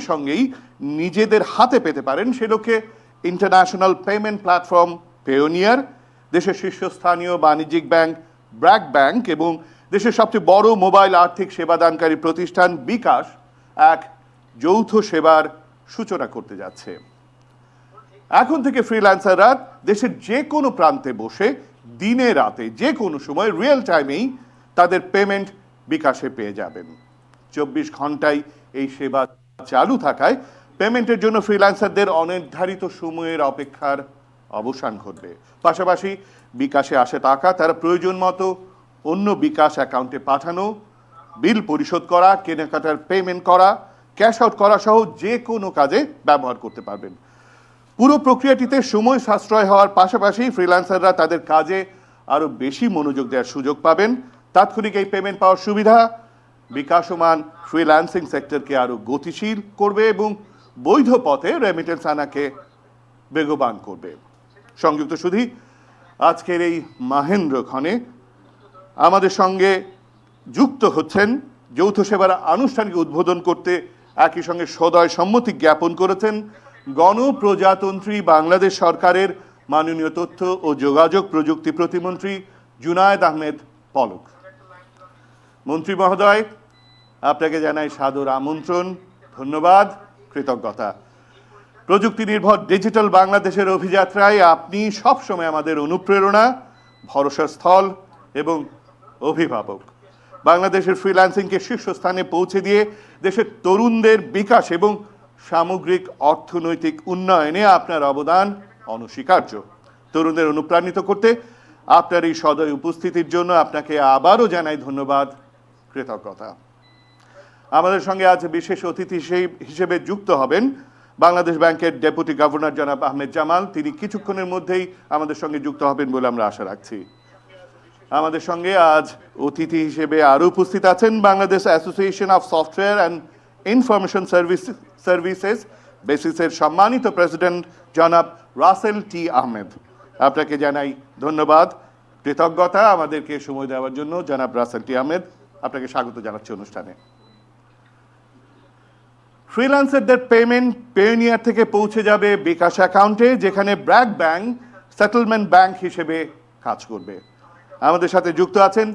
সঙ্গে সঙ্গেই নিজেদের হাতে পেতে পারেন সে লক্ষ্যে ইন্টারন্যাশনাল পেমেন্ট প্ল্যাটফর্ম পেওনিয়ার, দেশের শীর্ষস্থানীয় বাণিজ্যিক ব্যাংক ব্র্যাক ব্যাংক এবং দেশের সবচেয়ে বড় মোবাইল আর্থিক সেবাদানকারী প্রতিষ্ঠান bKash এক যৌথ সেবার সূচনা করতে যাচ্ছে। এখন থেকে ফ্রিল্যান্সাররা দেশের যে কোনো প্রান্তে বসে দিনে রাতে যে কোনো সময় রিয়েল টাইমেই তাদের পেমেন্ট bKash-এ পেয়ে যাবেন। 24 ঘন্টায় এই সেবা চালু থাকায় পেমেন্টের জন্য ফ্রিল্যান্সারদের অনির্ধারিত সময়ের অপেক্ষার অবসান ঘটবে। পাশাপাশি bKash-এ আসে টাকা তারা প্রয়োজন মতো অন্য bKash অ্যাকাউন্টে পাঠানো, বিল পরিশোধ করা, কেনাকাটার পেমেন্ট করা, ক্যাশ আউট করা সহ যে কোনো কাজে ব্যবহার করতে পারবেন। পুরো প্রক্রিয়াটিতে সময় সাশ্রয় হওয়ার পাশাপাশি ফ্রিল্যান্সাররা তাদের কাজে আরও বেশি মনোযোগ দেওয়ার সুযোগ পাবেন। তাৎক্ষণিক এই পেমেন্ট পাওয়ার সুবিধা বিকাশমান ফ্রিল্যান্সিং সেক্টরকে আরও গতিশীল করবে এবং বৈধ পথে রেমিটেন্স আনাকে বেগবান করবে। সংযুক্ত সুধী, আজকের এই মাহেন্দ্রক্ষণে আমাদের সঙ্গে যুক্ত হচ্ছেন যৌথ সেবার আনুষ্ঠানিক উদ্বোধন করতে একই সঙ্গে সদয় সম্মতি জ্ঞাপন করেছেন গণপ্রজাতন্ত্রী বাংলাদেশ সরকারের মাননীয় তথ্য ও যোগাযোগ প্রযুক্তি প্রতিমন্ত্রী জুনায়েদ আহমেদ পলক। মন্ত্রী মহোদয়, আপনাকে জানাই সাদর আমন্ত্রণ, ধন্যবাদ, কৃতজ্ঞতা। প্রযুক্তি নির্ভর ডিজিটাল বাংলাদেশের অভিযাত্রায় আপনি সবসময় আমাদের অনুপ্রেরণা, ভরসার স্থল এবং অভিভাবক। বাংলাদেশের ফ্রিল্যান্সিংকে শীর্ষস্থানে পৌঁছে দিয়ে দেশের তরুণদের বিকাশ এবং সামগ্রিক অর্থনৈতিক উন্নয়নে আপনার অবদান অনস্বীকার্য। তরুণদের অনুপ্রাণিত করতে আপনার এই সদয় উপস্থিতির জন্য আপনাকে আবারও জানাই ধন্যবাদ, কৃতজ্ঞতা। আমাদের সঙ্গে আজ বিশেষ অতিথি হিসেবে যুক্ত হবেন বাংলাদেশ ব্যাংকের ডেপুটি গভর্নর জনাব আহমেদ জামাল। তিনি কিছুক্ষণের মধ্যেই আমাদের সঙ্গে যুক্ত হবেন বলে আমরা আশা রাখছি। আমাদের সঙ্গে আজ অতিথি হিসেবে আরও উপস্থিত আছেন Bangladesh association of software and information services বেসিসের সম্মানিত প্রেসিডেন্ট জনাব রাসেল টি আহমেদ। আপনাকে জানাই ধন্যবাদ, কৃতজ্ঞতা আমাদেরকে সময় দেওয়ার জন্য। জনাব রাসেল টি আহমেদ, আপনাকে স্বাগত জানাচ্ছি অনুষ্ঠানে। ফ্রিল্যান্সারদের পেমেন্ট পেওনিয়ার থেকে পৌঁছে যাবে bKash অ্যাকাউন্টে, যেখানে ব্র্যাক ব্যাংক সেটেলমেন্ট ব্যাংক হিসেবে কাজ করবে। আমাদের সাথে যুক্ত আছেন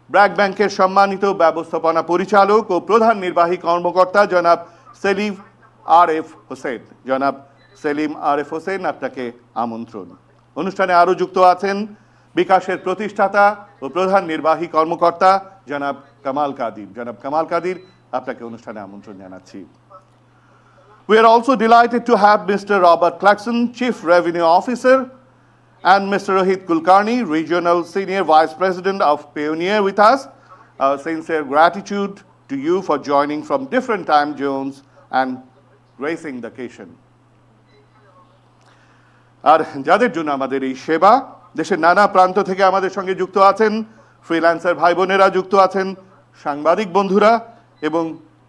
ব্র্যাক ব্যাংকের সম্মানিত ব্যবস্থাপনা পরিচালক ও প্রধান নির্বাহী কর্মকর্তা জনাব সেলিম আর এফ হোসেন। জনাব সেলিম আর এফ হোসেন, আপনাকে আমন্ত্রণ। অনুষ্ঠানে আরও যুক্ত আছেন bKash-এর প্রতিষ্ঠাতা ও প্রধান নির্বাহী কর্মকর্তা জনাব কামাল কাদির। জনাব কামাল কাদির, আপনাকে অনুষ্ঠানে আমন্ত্রণ জানাচ্ছি। We are also delighted to have Mr. Robert Clarkson, Chief Revenue Officer, and Mr. Rohit Kulkarni, Regional Senior Vice President of Payoneer with us. Our sincere gratitude to you for joining from different time zones and gracing the occasion. আর যাদের জন্য আমাদের এই সেবা, দেশের নানা প্রান্ত থেকে আমাদের সঙ্গে যুক্ত আছেন ফ্রিল্যান্সার ভাই বোনেরা, যুক্ত আছেন সাংবাদিক বন্ধুরা এবং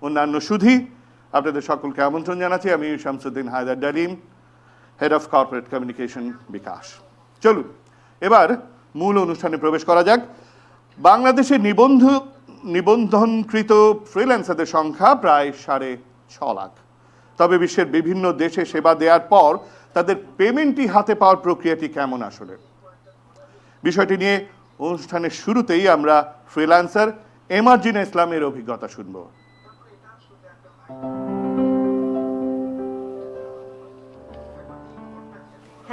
অন্যান্য সুধী, আপনাদের সকলকে আমন্ত্রণ জানাচ্ছি। আমি শামসুদ্দিন হায়দার ডালিম, head of corporate communication bKash। চলুন এবার মূল অনুষ্ঠানে প্রবেশ করা যাক। বাংলাদেশে নিবন্ধনকৃত ফ্রিল্যান্সারদের সংখ্যা প্রায় 6.5 লাখ। তবে বিশ্বের বিভিন্ন দেশে সেবা দেওয়ার পর তাদের পেমেন্টটি হাতে পাওয়ার প্রক্রিয়াটি কেমন আসলে, বিষয়টি নিয়ে অনুষ্ঠানের শুরুতেই আমরা ফ্রিল্যান্সার এমার্জিনা ইসলামের অভিজ্ঞতা শুনব।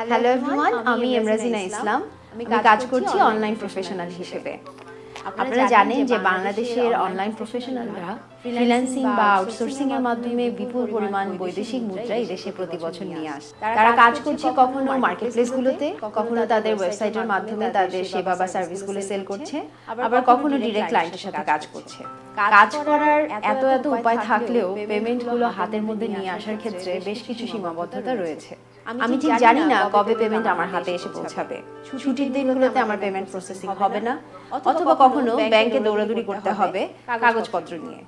হ্যালো এভরিওয়ান, আমি এমরাজিনা ইসলাম। আমি কাজ করছি অনলাইন প্রফেশনাল হিসেবে। আপনারা জানেন যে বাংলাদেশের অনলাইন প্রফেশনালরা ফ্রিল্যান্সিং বা আউটসোর্সিং এর মাধ্যমে বিপুল পরিমাণ বৈদেশিক মুদ্রা এই দেশে প্রতি বছর নিয়ে আসে। তারা কাজ করছে কখনো মার্কেটপ্লেসগুলোতে, কখনো তাদের ওয়েবসাইটের মাধ্যমে তাদের সেবা বা সার্ভিসগুলো সেল করছে, আবার কখনো ডিরেক্ট ক্লায়েন্টের সাথে কাজ করছে। কাজ করার এত উপায় থাকলেও পেমেন্টগুলো হাতের মধ্যে নিয়ে আসার ক্ষেত্রে বেশ কিছু সীমাবদ্ধতা রয়েছে। আমি ঠিক জানি না কবে পেমেন্ট আমার হাতে এসে পৌঁছাবে। ছুটির দিনগুলোতে আমার পেমেন্ট প্রসেসিং হবে না, অথবা কখনো ব্যাংকে দৌড়াদৌড়ি করতে হবে কাগজপত্র নিয়ে।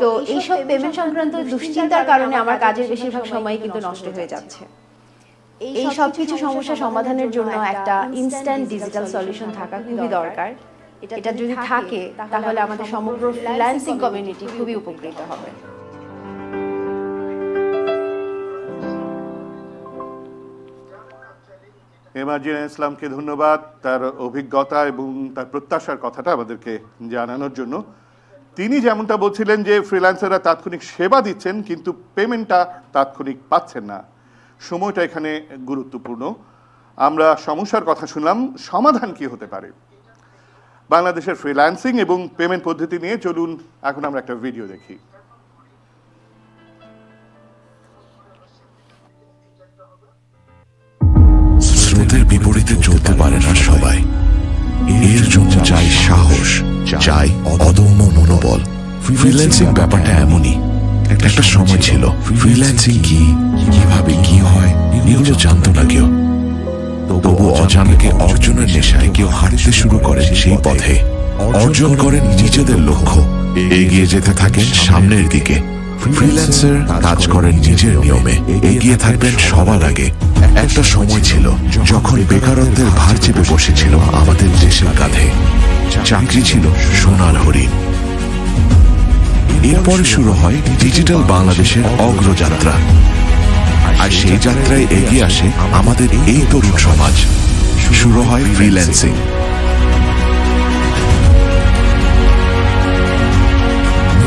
তো এইসব পেমেন্ট সংক্রান্ত দুশ্চিন্তার কারণে আমার কাজের বেশিরভাগ সময় কিন্তু নষ্ট হয়ে যাচ্ছে। এই সব কিছু সমস্যা সমাধানের জন্য একটা ইনস্ট্যান্ট ডিজিটাল সলিউশন থাকা খুবই দরকার। এটা যদি থাকে তাহলে আমাদের সমগ্র ফ্রিল্যান্সিং কমিউনিটি খুবই উপকৃত হবে। এমার্জিনা ইসলামকে ধন্যবাদ তার অভিজ্ঞতা এবং তার প্রত্যাশার কথাটা আমাদেরকে জানানোর জন্য। তিনি যেমনটা বলছিলেন যে ফ্রিল্যান্সাররা তাৎক্ষণিক সেবা দিচ্ছেন কিন্তু পেমেন্টটা তাৎক্ষণিক পাচ্ছেন না, সময়টা এখানে গুরুত্বপূর্ণ। আমরা সমস্যার কথা শুনলাম, সমাধান কি হতে পারে বাংলাদেশের ফ্রিল্যান্সিং এবং পেমেন্ট পদ্ধতি নিয়ে চলুন এখন আমরা একটা ভিডিও দেখি। স্রোতের বিপরীতে চলতে পারে না সবাই, এর জন্য চাই সাহস, চাই অদম্য মনোবল। ফ্রিল্যান্সিং ব্যাপারটা এমনই। একটা সময় ছিল ফ্রিল্যান্সিং কি, কিভাবে কি হয় এগুলো জানতো না কেউ। তবু অজানাকে অর্জনের নেশায় কেউ হাঁটতে শুরু করেন সেই পথে, অর্জন করেন নিজেদের লক্ষ্য, এগিয়ে যেতে থাকেন সামনের দিকে। ফ্রিল্যান্সার কাজ করেন নিজের নিয়মে, এগিয়ে থাকবেন সবার আগে। একটা সময় ছিল যখন বেকারত্বের ভার চেপে বসেছিল আমাদের দেশের কাঁধে, চাকরি ছিল সোনার হরিণ। এরপরে শুরু হয় ডিজিটাল বাংলাদেশের অগ্রযাত্রা, আর সেই যাত্রায় এগিয়ে আসে আমাদের এই তরুণ সমাজ। শুরু হয় ফ্রিল্যান্সিং।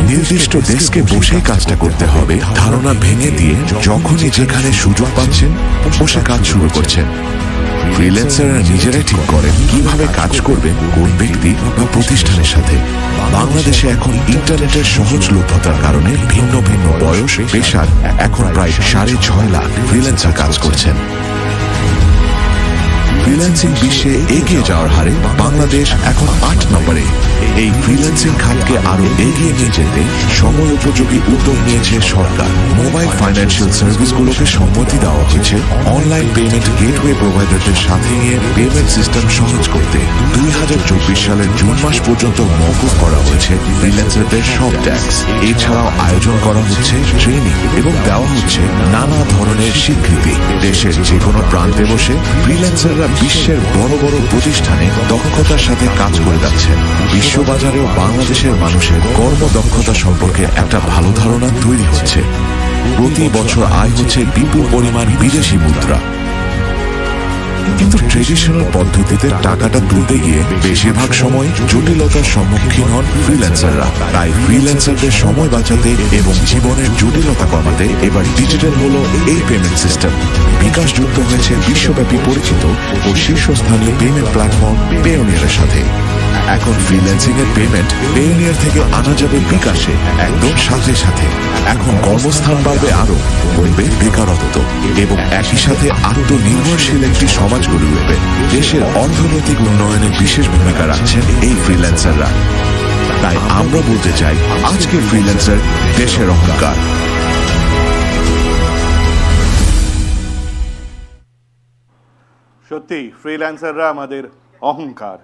নির্দিষ্ট ডেস্কে বসে কাজটা করতে হবে ধারণা ভেঙে দিয়ে যখনই যেখানে সুযোগ পাচ্ছেন বসে কাজ শুরু করছেন। ফ্রিল্যান্সাররা নিজেরাই ঠিক করেন কিভাবে কাজ করবেন কোন ব্যক্তি বা প্রতিষ্ঠানের সাথে। বাংলাদেশে এখন ইন্টারনেটের সহজলভ্যতার কারণে ভিন্ন ভিন্ন বয়স, পেশার এখন প্রায় 6.5 লাখ ফ্রিল্যান্সার কাজ করছেন। ফ্রিল্যান্সিং বিশ্বে এগিয়ে যাওয়ার হারে বাংলাদেশ এখন 8 নম্বরে। এই ফ্রিল্যান্সিং খাতকে আরো এগিয়ে নিয়ে যেতে সময় উপযোগী উদ্যোগ নিয়েছে সরকার। মোবাইল ফাইন্যান্সিয়াল সার্ভিসগুলোকে সম্মতি দেওয়া হয়েছে অনলাইন পেমেন্ট গেটওয়ে প্রোভাইডারদের সাথে নিয়ে পেমেন্ট সিস্টেম সহজ করতে। 2024 সালের জুন মাস পর্যন্ত মওকুফ করা হয়েছে ফ্রিল্যান্সারদের সব ট্যাক্স। এছাড়াও আয়োজন করা হচ্ছে ট্রেনিং এবং দেওয়া হচ্ছে নানা ধরনের স্বীকৃতি। দেশের যে কোনো প্রান্তে বসে ফ্রিল্যান্সাররা বিশ্বের বড় বড় প্রতিষ্ঠানে দক্ষতার সাথে কাজ করে যাচ্ছেন। বিশ্ববাজারেও বাংলাদেশের মানুষের কর্মদক্ষতা সম্পর্কে একটা ভালো ধারণা তৈরি হচ্ছে। প্রতি বছর আয় হচ্ছে বিপুল পরিমাণ বিদেশি মুদ্রা। কিন্তু ট্রেডিশনাল পদ্ধতিতে টাকাটা তুলতে গিয়ে বেশিরভাগ সময় জটিলতার সম্মুখীন হন ফ্রিল্যান্সাররা। তাই ফ্রিল্যান্সারদের সময় বাঁচাতে এবং জীবনের জটিলতা কমাতে এবার ডিজিটাল হলো এই পেমেন্ট সিস্টেম। বিকাশ যুক্ত হয়েছে বিশ্বব্যাপী পরিচিত ও শীর্ষস্থানীয় পেমেন্ট প্ল্যাটফর্ম পেয়োনিয়ারের সাথে। এখন ফ্রিল্যান্সিং এর পেমেন্ট পেয়োনিয়ার থেকে আনা যাবে বিকাশে একদম সাথে সাথে। এখন কর্মস্থান বাড়বে আরো, কমবে বেকারত্ব এবং একই সাথে আত্মনির্ভরশীল একটি সমাজ গড়ে উঠবে। দেশের অর্থনৈতিক উন্নয়নে বিশেষ ভূমিকা রাখছেন এই ফ্রিল্যান্সাররা। তাই আমরা বলতে চাই আজকের ফ্রিল্যান্সার দেশের অহংকার। সত্যি ফ্রিল্যান্সাররা আমাদের অহংকার।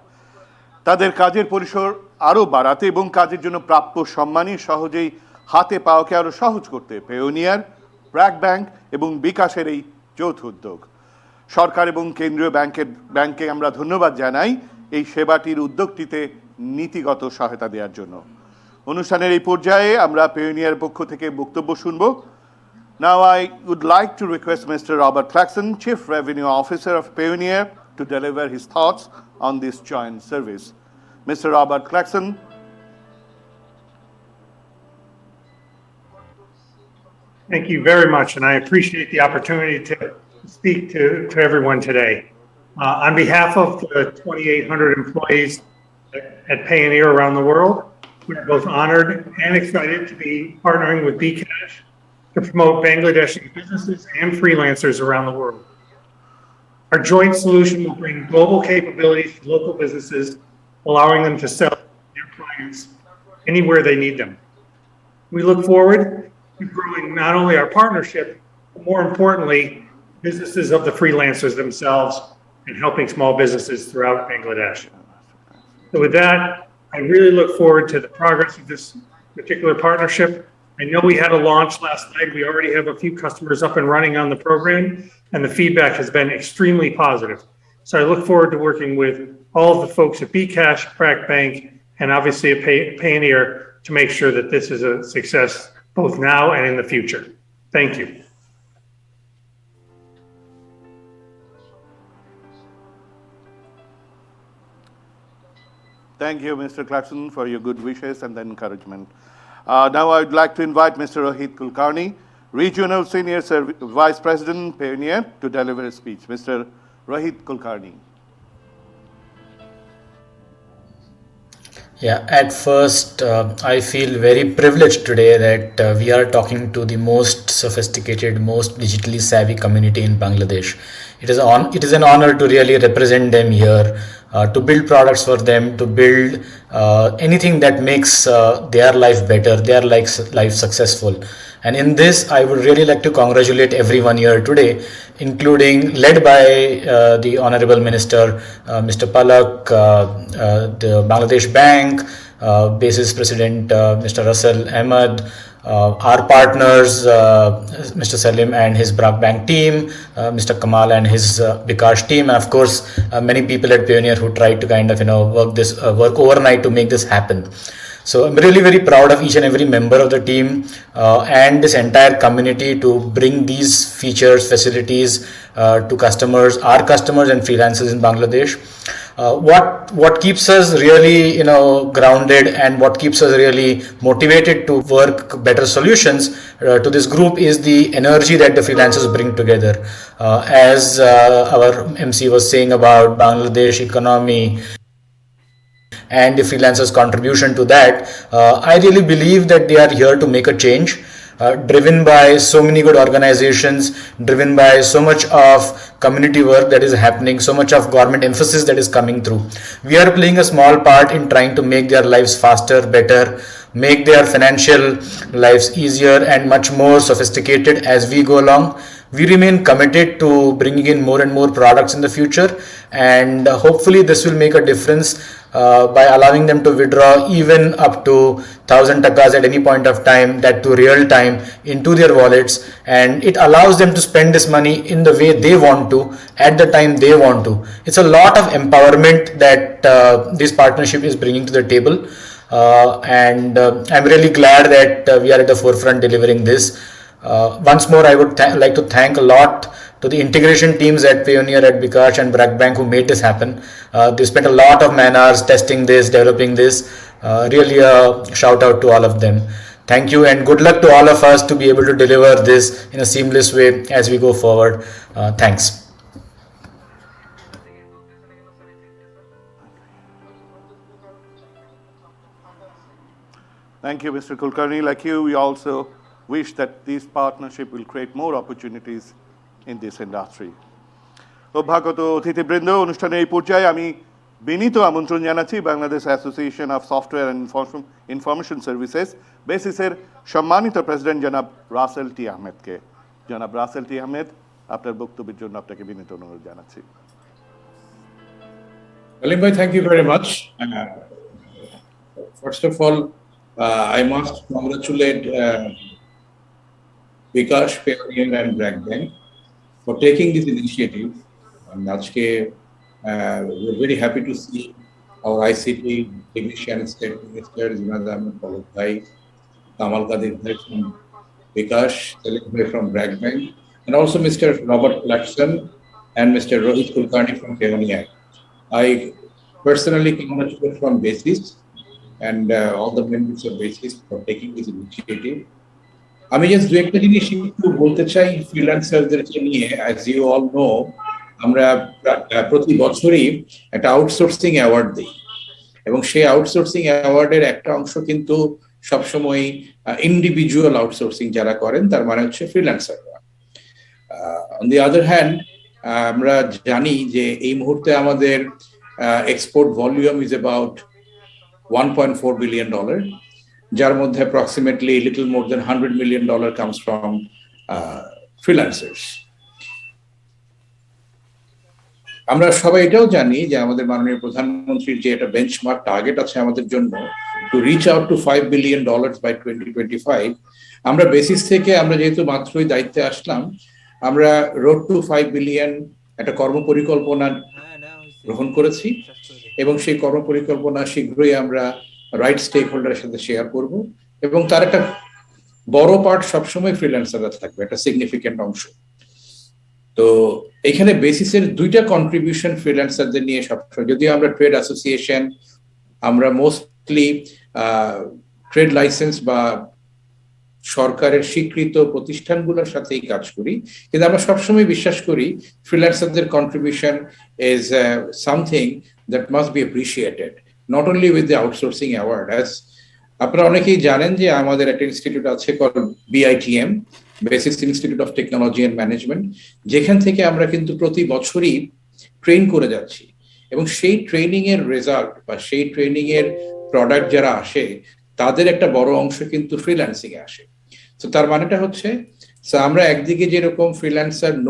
তাদের কাজের পরিসর আরও বাড়াতে এবং কাজের জন্য প্রাপ্য সম্মানই সহজেই হাতে পাওয়াকে আরও সহজ করতে পেয়োনিয়ার, ব্র্যাক ব্যাংক এবং বিকাশের এই যৌথ উদ্যোগ। সরকার এবং কেন্দ্রীয় ব্যাংকে আমরা ধন্যবাদ জানাই এই সেবাটির উদ্যোগটিতে নীতিগত সহায়তা দেওয়ার জন্য। অনুষ্ঠানের এই পর্যায়ে আমরা পেয়োনিয়ার পক্ষ থেকে বক্তব্য শুনব। Now I would like to request Mr. Robert Clarkson, Chief Revenue Officer of Payoneer, to deliver his thoughts on this joint service. Mr. Robert Clarkson. Thank you very much, and I appreciate the opportunity to speak to everyone today. On behalf of the 2,800 employees at Payoneer around the world, we are both honored and excited to be partnering with bKash to promote Bangladeshi businesses and freelancers around the world. Our joint solution will bring global capabilities to local businesses, allowing them to sell to their clients anywhere they need them. We look forward to growing not only our partnership, but more importantly, businesses of the freelancers themselves and helping small businesses throughout Bangladesh. So with that, I really look forward to the progress of this particular partnership. I know we had a launch last night. We already have a few customers up and running on the program, and the feedback has been extremely positive. So I look forward to working with all of the folks at bKash, BRAC Bank, and obviously at Payoneer to make sure that this is a success both now and in the future. Thank you. Thank you, Mr. Clarkson, for your good wishes and the encouragement. Now I would like to invite Mr. Rohit Kulkarni, Regional Senior Vice President, Payoneer, to deliver a speech. Mr. Rohit Kulkarni. Yeah, at first, I feel very privileged today that we are talking to the most sophisticated, most digitally savvy community in Bangladesh. It is an honor to really represent them here, to build products for them, to build anything that makes their life better, their life successful. And in this, I would really like to congratulate everyone here today, including led by the Honorable Minister, Mr. Palak, the Bangladesh Bank, Basis President, Mr. Russell Ahmed, our partners, Mr. Salim and his BRAC Bank team, Mr. Kamal and his bKash team, and of course, many people at Payoneer who tried to kind of, work overnight to make this happen. So I'm really very proud of each and every member of the team and this entire community to bring these features, facilities to customers, our customers and freelancers in Bangladesh. What keeps us really grounded and what keeps us really motivated to work better solutions to this group is the energy that the freelancers bring together. As our MC was saying about Bangladesh economy and the freelancers' contribution to that, I really believe that they are here to make a change, driven by so many good organizations, driven by so much of community work that is happening, so much of government emphasis that is coming through. We are playing a small part in trying to make their lives faster, better, make their financial lives easier and much more sophisticated as we go along. We remain committed to bringing in more and more products in the future, and hopefully this will make a difference by allowing them to withdraw even up to 1,000 takas at any point of time, that to real time, into their wallets, and it allows them to spend this money in the way they want to, at the time they want to. It's a lot of empowerment that this partnership is bringing to the table, and I'm really glad that we are at the forefront delivering this. Once more, I would like to thank a lot to the integration teams at Payoneer, at bKash and BRAC Bank who made this happen. They spent a lot of man hours testing this, developing this. Really a shout out to all of them. Thank you and good luck to all of us to be able to deliver this in a seamless way as we go forward. Thanks. Thank you, Mr. Kulkarni. Like you, we also wish that this partnership will create more opportunities in this industry. অভ্যাগত অতিথিবৃন্দ, অনুষ্ঠানের এই পর্যায়ে আমি বিনীত আমন্ত্রণ জানাচ্ছি Bangladesh association of software and information services বেসিসের সম্মানিত প্রেসিডেন্ট জনাব রাসেল টি আহমেদকে। জনাব রাসেল টি আহমেদ, আপনার বক্তব্যের জন্য আপনাকে বিনীত অনুরোধ জানাচ্ছি। Salim bhai, thank you very much. First of all, I must congratulate bKash, Payoneer and BRAC Bank for taking this initiative. And we're very happy to see our ICT technician, State Minister Zinad Ahmed Palak bhai, Kamal Kadir bhai from bKash, Salim bhai from BRAC Bank, and also Mr. Robert Clarkson and Mr. Rohit Kulkarni from Payoneer. I personally congratulate from Basis and all the members of Basis for taking this initiative. আমি just দু একটা জিনিস একটু বলতে চাই ফ্রিল্যান্সারদেরকে নিয়ে। As you all know, আমরা প্রতি বছরই একটা আউটসোর্সিং অ্যাওয়ার্ড দিই এবং সেই আউটসোর্সিং অ্যাওয়ার্ডের একটা অংশ কিন্তু সবসময় ইন্ডিভিজুয়াল আউটসোর্সিং যারা করেন তার মানে হচ্ছে ফ্রিল্যান্সাররা। অন দি আদার হ্যান্ড, আমরা জানি যে এই মুহূর্তে আমাদের export volume is about $1.4 billion, যার মধ্যে approximately little more than $100 million comes from freelancers. আমরা সবাই এটাও জানি যে আমাদের মাননীয় প্রধানমন্ত্রীর যে একটা বেঞ্চমার্ক টার্গেট আছে আমাদের জন্য, to reach out to $5 billion by 2025. আমরা বেসিস থেকে, আমরা যেহেতু মাত্রই দায়িত্বে আসলাম, আমরা রোড টু 5 বিলিয়ন একটা কর্মপরিকল্পনা গ্রহণ করেছি এবং সেই কর্মপরিকল্পনা শীঘ্রই আমরা রাইট স্টেক হোল্ডারের সাথে শেয়ার করব এবং তার একটা বড় পার্ট সবসময় ফ্রিল্যান্সাররা থাকবে, একটা সিগনিফিকেন্ট অংশ। তো এখানে বেসিসের দুইটা কন্ট্রিবিউশন ফ্রিল্যান্সারদের নিয়ে সবসময়, যদিও আমরা ট্রেড অ্যাসোসিয়েশন, আমরা মোস্টলি ট্রেড লাইসেন্স বা সরকারের স্বীকৃত প্রতিষ্ঠানগুলোর সাথেই কাজ করি, কিন্তু আমরা সবসময় বিশ্বাস করি ফ্রিল্যান্সারদের contribution is something that must be appreciated, not only with the outsourcing award. As আপনারা অনেকেই জানেন যে আমাদের একটা ইনস্টিটিউট আছে call BITM, BASIS institute of technology and management, যেখান থেকে আমরা কিন্তু প্রতি বছরই ট্রেন করে যাচ্ছি, এবং সেই ট্রেনিং এর রেজাল্ট বা সেই ট্রেনিং এর প্রোডাক্ট যারা আসে তাদের একটা বড় অংশ কিন্তু ফ্রিল্যান্সিং এ আসে। তো তার মানেটা হচ্ছে আমরা একদিকে যেরকম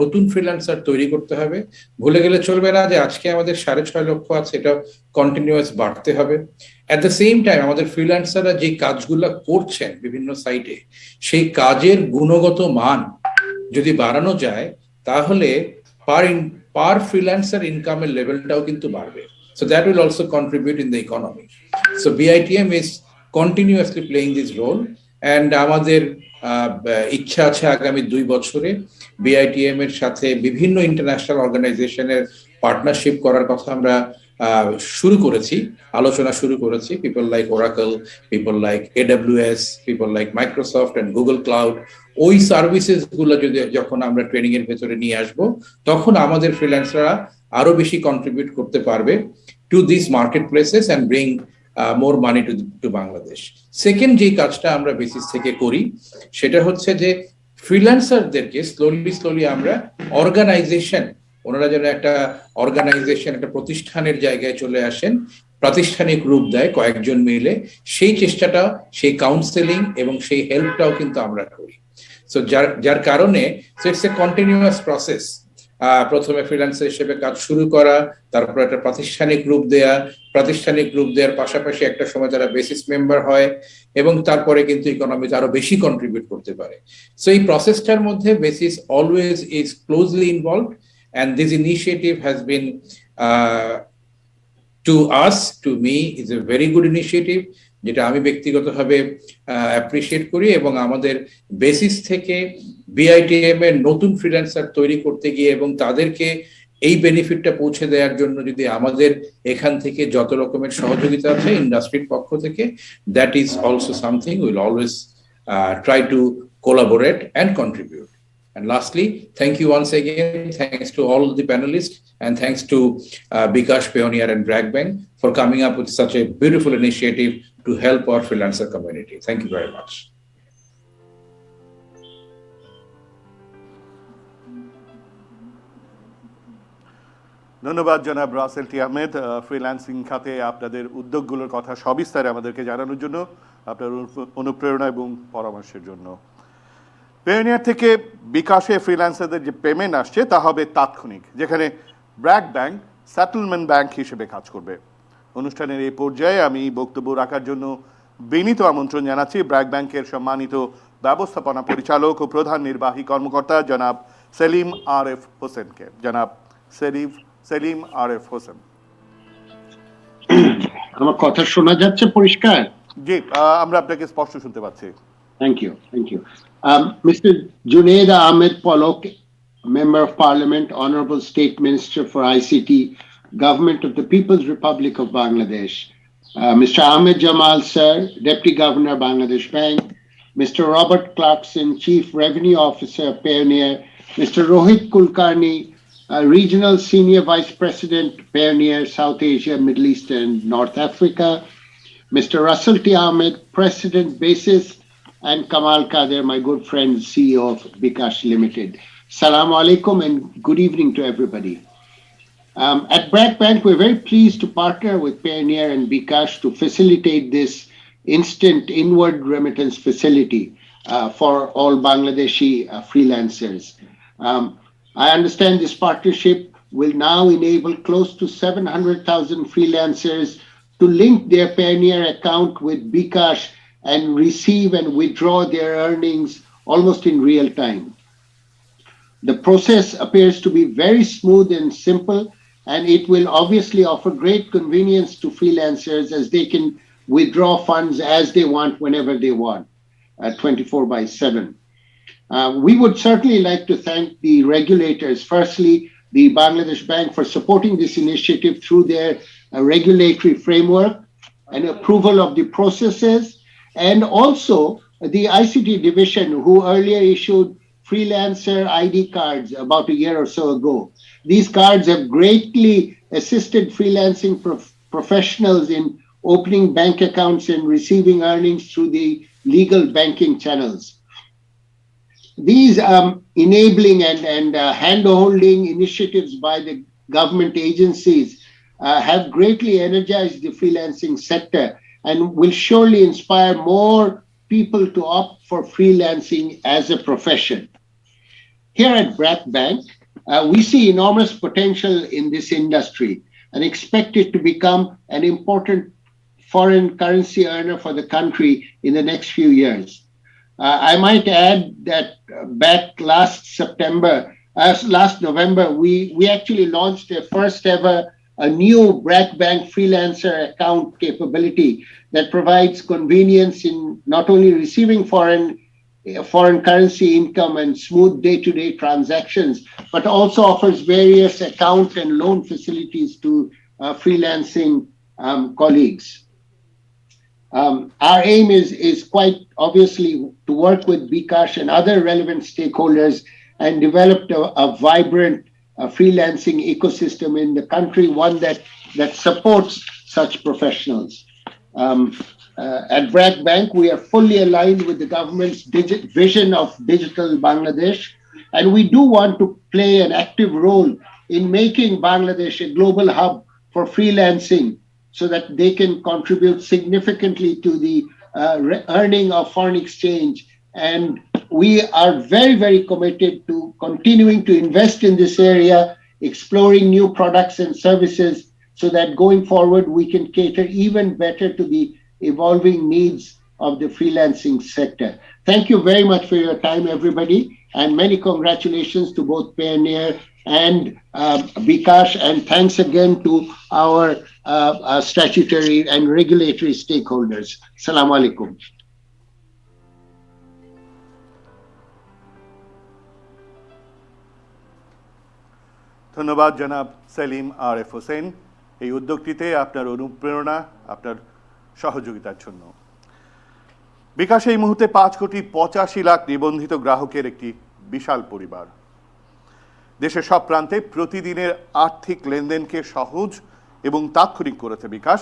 নতুন ফ্রিল্যান্সার তৈরি করতে হবে, ভুলে গেলে চলবে না যে আজকে আমাদের 6.5 লক্ষ আছে, এটা কন্টিনিউয়াস বাড়তে হবে। অ্যাট দ্য সেম টাইম আমাদের ফ্রিল্যান্সাররা যে কাজগুলো করছেন বিভিন্ন সাইটে, সেই কাজের গুণগত মান যদি বাড়ানো যায় তাহলে পার ফ্রিল্যান্সার ইনকামের লেভেলটাও কিন্তু বাড়বে। So that will also contribute in the economy. So BITM is continuously playing this role, and আমাদের ইচ্ছা আছে আগামী 2 বছরে BITM এর সাথে বিভিন্ন ইন্টারন্যাশনাল অর্গানাইজেশনের পার্টনারশিপ করার কথা আমরা আলোচনা শুরু করেছি। People like Oracle, people like AWS, people like Microsoft and Google cloud, ওই সার্ভিসেস গুলো যখন আমরা ট্রেনিং এর ভেতরে নিয়ে আসব, তখন আমাদের ফ্রিল্যান্সাররা আরো বেশি কন্ট্রিবিউট করতে পারবে to this market places and bring more money to Bangladesh. Second যে কাজটা আমরা বেসিস থেকে করি সেটা হচ্ছে যে ফ্রিল্যান্সারদেরকে স্লোলি আমরা ওনারা যেন একটা প্রতিষ্ঠানের জায়গায় চলে আসেন, প্রাতিষ্ঠানিক রূপ দেয় কয়েকজন মিলে, সেই চেষ্টাটা, সেই কাউন্সেলিং এবং সেই হেল্পটাও কিন্তু আমরা করি। সো যার কারণে ইটস এ কন্টিনিউয়াস প্রসেস। প্রথমে ফ্রিল্যান্সার হিসেবে কাজ শুরু করা, তারপর একটা প্রাতিষ্ঠানিক রূপ দেওয়ার পাশাপাশি একটা সময় তারা বেসিস মেম্বার হয়, এবং তারপরে কিন্তু ইকোনমিতে আরো বেশি কন্ট্রিবিউট করতে পারে। সো এই প্রসেসটার মধ্যে basis always is closely involved, and this initiative has been to me is a very good initiative, যেটা আমি ব্যক্তিগতভাবে অ্যাপ্রিশিয়েট করি। এবং আমাদের বেসিস থেকে BITM এর নতুন ফ্রিল্যান্সার তৈরি করতে গিয়ে এবং তাদেরকে এই বেনিফিটটা পৌঁছে দেওয়ার জন্য যদি আমাদের এখান থেকে যত রকমের সহযোগিতা আছে ইন্ডাস্ট্রির পক্ষ থেকে, that is also something will always try to collaborate and contribute. And lastly, thank you once again. Thanks to all the panelists, and thanks to bKash, Payoneer, and BRAC Bank for coming up with such a beautiful initiative to help our freelancer community. Thank you very much. ধন্যবাদ জনাব রাসেল টি Ahmed, freelancing খাতে আপনাদের উদ্যোগগুলোর কথা সবিস্তারে আমাদেরকে জানানোর জন্য, আপনার অনুপ্রেরণা এবং পরামর্শের জন্য। পেয়োনিয়ার থেকে বিকাশে ফ্রিল্যান্সারদের যে পেমেন্ট আসছে তা হবে তাৎক্ষণিক, যেখানে ব্র্যাক ব্যাংক সেটেলমেন্ট ব্যাংক হিসেবে কাজ করবে। অনুষ্ঠানের এই পর্যায়ে আমি বক্তব্য রাখার জন্য বিনীত আমন্ত্রণ জানাচ্ছি ব্র্যাক ব্যাংকের সম্মানিত ব্যবস্থাপনা পরিচালক ও প্রধান নির্বাহী কর্মকর্তা জনাব সেলিম আরএফ হোসেনকে। জনাব সেলিম আরএফ হোসেন। আমার কথা শোনা যাচ্ছে পরিষ্কার? জি, আমরা আপনাকে স্পষ্ট শুনতে পাচ্ছি। Thank you. Mr. Junaid Ahmed Polok, Member of Parliament, Honorable State Minister for ICT, Government of the People's Republic of Bangladesh, Mr. Ahmed Jamal Sir, Deputy Governor, Bangladesh Bank, Mr. Robert Clarkson, Chief Revenue Officer, Payoneer, Mr. Rohit Kulkarni, Regional Senior Vice President, Payoneer, South Asia, Middle East and North Africa, Mr. Russell T. Ahmed, President, Basis, and Kamal Kader, my good friend, CEO of bKash Limited. Assalamu alaikum and good evening to everybody. At BRAC Bank, we're very pleased to partner with Payoneer and bKash to facilitate this instant inward remittance facility for all Bangladeshi freelancers. I understand this partnership will now enable close to 700,000 freelancers to link their Payoneer account with bKash and receive and withdraw their earnings almost in real time. The process appears to be very smooth and simple, and it will obviously offer great convenience to freelancers as they can withdraw funds as they want, whenever they want, 24/7. We would certainly like to thank the regulators, firstly, the Bangladesh Bank, for supporting this initiative through their regulatory framework, and approval of the processes, and also the ICT division, who earlier issued freelancer ID cards about a year or so ago. These cards have greatly assisted freelancing professionals in opening bank accounts and receiving earnings through the legal banking channels. These enabling and hand-holding initiatives by the government agencies have greatly energized the freelancing sector and will surely inspire more people to opt for freelancing as a profession. Here at BRAC Bank, we see enormous potential in this industry and expect it to become an important foreign currency earner for the country in the next few years. I might add that back last November, we actually launched a first ever a new BRAC Bank freelancer account capability that provides convenience in not only receiving foreign currency income and smooth day-to-day transactions, but also offers various account and loan facilities to freelancing colleagues. Our aim is quite obviously to work with bKash and other relevant stakeholders and develop a vibrant freelancing ecosystem in the country, one that supports such professionals. At BRAC Bank, we are fully aligned with the government's vision of digital Bangladesh, and we do want to play an active role in making Bangladesh a global hub for freelancing so that they can contribute significantly to the earning of foreign exchange. And we are very, very committed to continuing to invest in this area, exploring new products and services so that going forward we can cater even better to the evolving needs of the freelancing sector. Thank you very much for your time, everybody, and many congratulations to both Payoneer and bKash, and thanks again to our statutory and regulatory stakeholders. Assalamu alaikum. ধন্যবাদ জনাব Selim RF Hossain এই উদ্যোগটিতে আপনার অনুপ্রেরণা, আপনার সহযোগিতার জন্য। বিকাশ এই মুহূর্তে 5,85,00,000 নিবন্ধিত গ্রাহকের একটি বিশাল পরিবার। দেশের সব প্রান্তে প্রতিদিনের আর্থিক লেনদেনকে সহজ এবং তাৎক্ষণিক করেছে বিকাশ।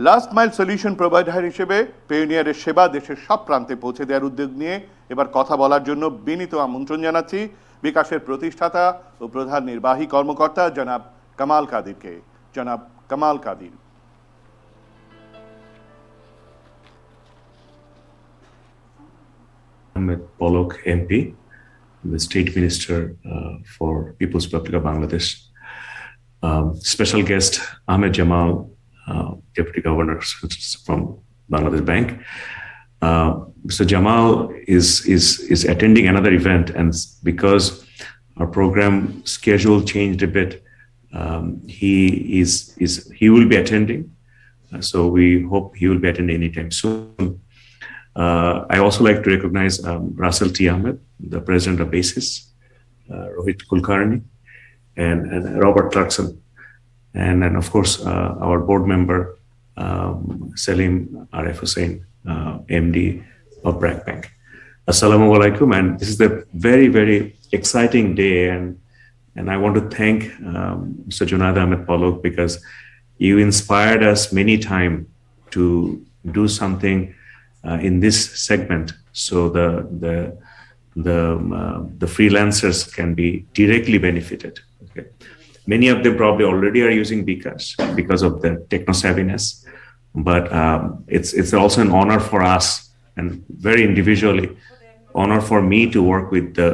লাস্ট মাইল সলিউশন প্রোভাইডার হিসেবে পেয়োনিয়ারের সেবা দেশের সব প্রান্তে পৌঁছে দেওয়ার উদ্যোগ নিয়ে এবার কথা বলার জন্য বিনীত আমন্ত্রণ জানাচ্ছি বিকাশের প্রতিষ্ঠাতা ও প্রধান নির্বাহী কর্মকর্তা জনাব কামাল কাদিরকে। জনাব Kamal Kadir. Ahmed Polok, MP, the State Minister for People's Republic of Bangladesh. Special guest Ahmed Jamal, Deputy Governor from Bangladesh Bank. Mr. Jamal is attending another event, and because our program schedule changed a bit, he will be attending. So we hope he will be attending anytime soon. I also like to recognize Russell T. Ahmed, the president of BASIS, Rohit Kulkarni, and Robert Clarkson, and of course our board member Salim Arif Hussain, MD of BRAC Bank. Assalamu alaikum, and this is a very, very exciting day, and I want to thank Mr. Junaid Ahmed Polok because you inspired us many times to do something in this segment, so the freelancers can be directly benefited. Okay. Many of them probably already are using bKash because of the techno savviness, but it's also an honor for us and very individually honor for me to work with the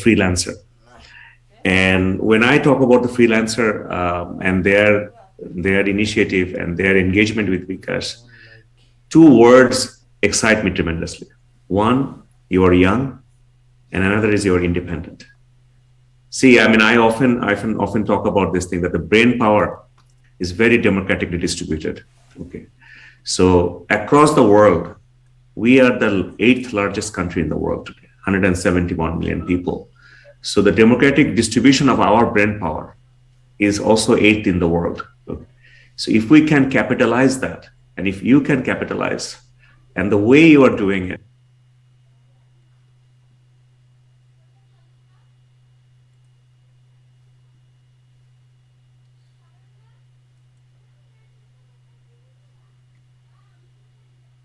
freelancer. And when I talk about the freelancer and their initiative and their engagement with bKash, two words excite me tremendously. One, you are young, and another is you are independent. See, I mean, I often talk about this thing that the brain power is very democratically distributed. Okay, so across the world, we are the 8th largest country in the world today, 171 million people. So the democratic distribution of our brain power is also 8th in the world. Okay. So if we can capitalize that, and if you can capitalize, and the way you are doing it,